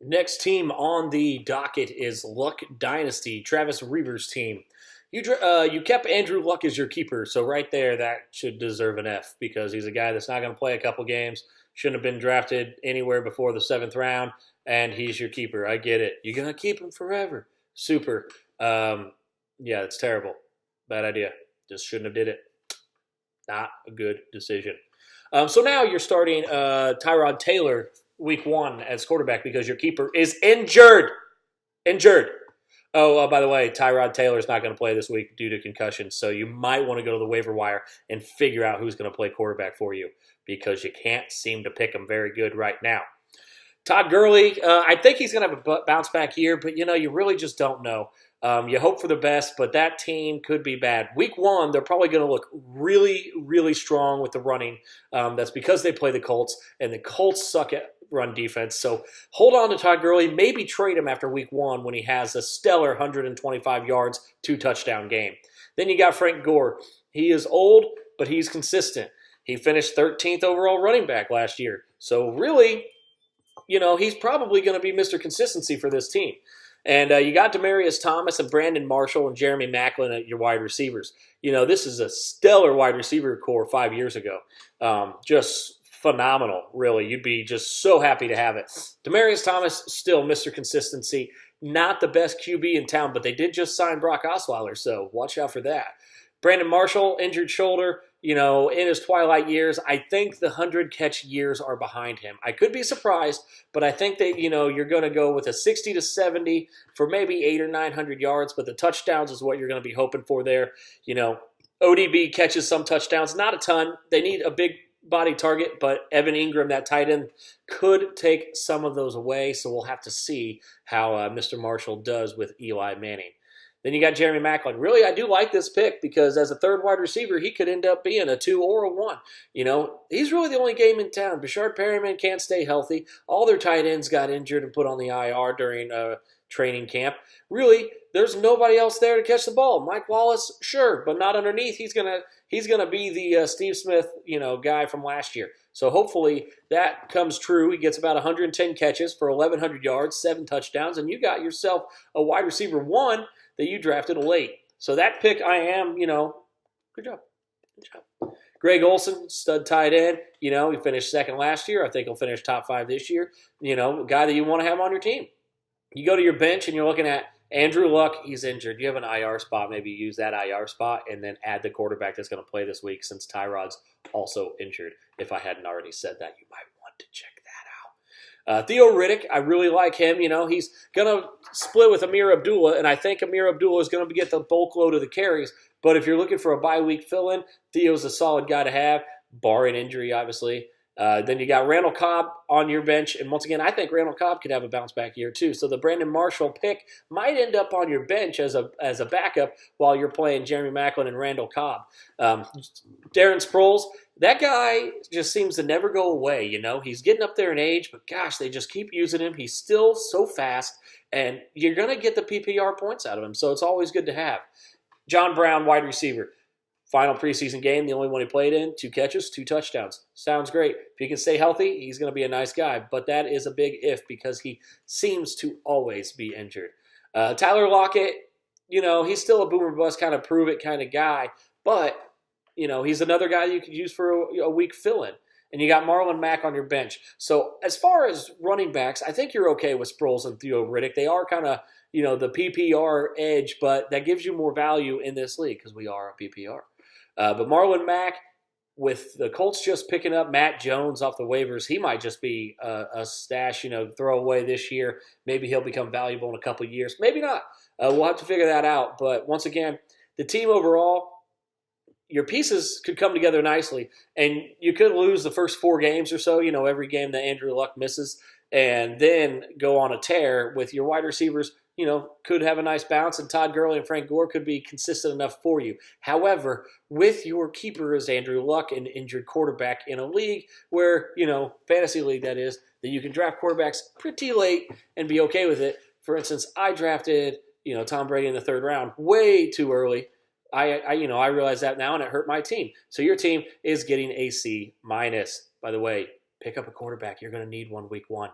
Next team on the docket is Luck Dynasty, Travis Reaver's team. You kept Andrew Luck as your keeper, so right there that should deserve an F because he's a guy that's not going to play a couple games, shouldn't have been drafted anywhere before the seventh round, and he's your keeper. I get it. You're going to keep him forever. Super. Yeah, it's terrible. Bad idea. Just shouldn't have did it. Not a good decision. So now you're starting Tyrod Taylor week one as quarterback because your keeper is injured. Injured. Oh, by the way, Tyrod Taylor's not going to play this week due to concussion, so you might want to go to the waiver wire and figure out who's going to play quarterback for you because you can't seem to pick him very good right now. Todd Gurley, I think he's going to have a bounce back year, but you really just don't know. You hope for the best, but that team could be bad. Week one, they're probably going to look really, really strong with the running. That's because they play the Colts, and the Colts suck at run defense. So hold on to Todd Gurley. Maybe trade him after week one when he has a stellar 125 yards, 2-touchdown game. Then you got Frank Gore. He is old, but he's consistent. He finished 13th overall running back last year. So really, he's probably going to be Mr. Consistency for this team. And you got Demaryius Thomas and Brandon Marshall and Jeremy Maclin at your wide receivers. This is a stellar wide receiver core 5 years ago. Just phenomenal, really. You'd be just so happy to have it. Demaryius Thomas, still Mr. Consistency. Not the best QB in town, but they did just sign Brock Osweiler, so watch out for that. Brandon Marshall, injured shoulder, in his twilight years. I think the 100-catch years are behind him. I could be surprised, but I think that, you're going to go with a 60 to 70 for maybe 800 or 900 yards, but the touchdowns is what you're going to be hoping for there. ODB catches some touchdowns, not a ton. They need a big body target, but Evan Ingram, that tight end, could take some of those away, so we'll have to see how Mr. Marshall does with Eli Manning. Then you got Jeremy Maclin. Really, I do like this pick because as a third wide receiver, he could end up being a 2 or a 1. He's really the only game in town. Bashard Perryman can't stay healthy. All their tight ends got injured and put on the IR during training camp. Really, there's nobody else there to catch the ball. Mike Wallace, sure, but not underneath. He's gonna be the Steve Smith, guy from last year. So hopefully that comes true. He gets about 110 catches for 1,100 yards, 7 touchdowns, and you got yourself a wide receiver 1 that you drafted late. So that pick, I am, good job. Good job. Greg Olsen, stud tight end. He finished second last year. I think he'll finish top 5 this year. A guy that you want to have on your team. You go to your bench and you're looking at Andrew Luck. He's injured. You have an IR spot. Maybe use that IR spot and then add the quarterback that's going to play this week since Tyrod's also injured. If I hadn't already said that, you might want to check that out. Theo Riddick, I really like him. He's going to split with Amir Abdullah, and I think Amir Abdullah is going to get the bulk load of the carries. But if you're looking for a bye week fill-in, Theo's a solid guy to have, barring injury, obviously. Then you got Randall Cobb on your bench. And once again, I think Randall Cobb could have a bounce-back year too. So the Brandon Marshall pick might end up on your bench as a backup while you're playing Jeremy Maclin and Randall Cobb. Darren Sproles, that guy just seems to never go away. He's getting up there in age, but gosh, they just keep using him. He's still so fast, and you're going to get the PPR points out of him. So it's always good to have. John Brown, wide receiver. Final preseason game, the only one he played in, 2 catches, 2 touchdowns. Sounds great. If he can stay healthy, he's going to be a nice guy. But that is a big if because he seems to always be injured. Tyler Lockett, he's still a boomer bust kind of prove it kind of guy. But, he's another guy you could use for a week fill-in. And you got Marlon Mack on your bench. So as far as running backs, I think you're okay with Sproles and Theo Riddick. They are kind of, the PPR edge, but that gives you more value in this league because we are a PPR. But Marlon Mack, with the Colts just picking up Matt Jones off the waivers, he might just be a stash, throw away this year. Maybe he'll become valuable in a couple of years. Maybe not. We'll have to figure that out. But once again, the team overall, your pieces could come together nicely. And you could lose the first 4 games or so, every game that Andrew Luck misses, and then go on a tear with your wide receivers. Could have a nice bounce, and Todd Gurley and Frank Gore could be consistent enough for you. However, with your keeper as Andrew Luck, an injured quarterback in a league where, fantasy league that is, that you can draft quarterbacks pretty late and be okay with it. For instance, I drafted, Tom Brady in the 3rd round way too early. I realize that now, and it hurt my team. So your team is getting a C-. By the way, pick up a quarterback. You're going to need one week 1.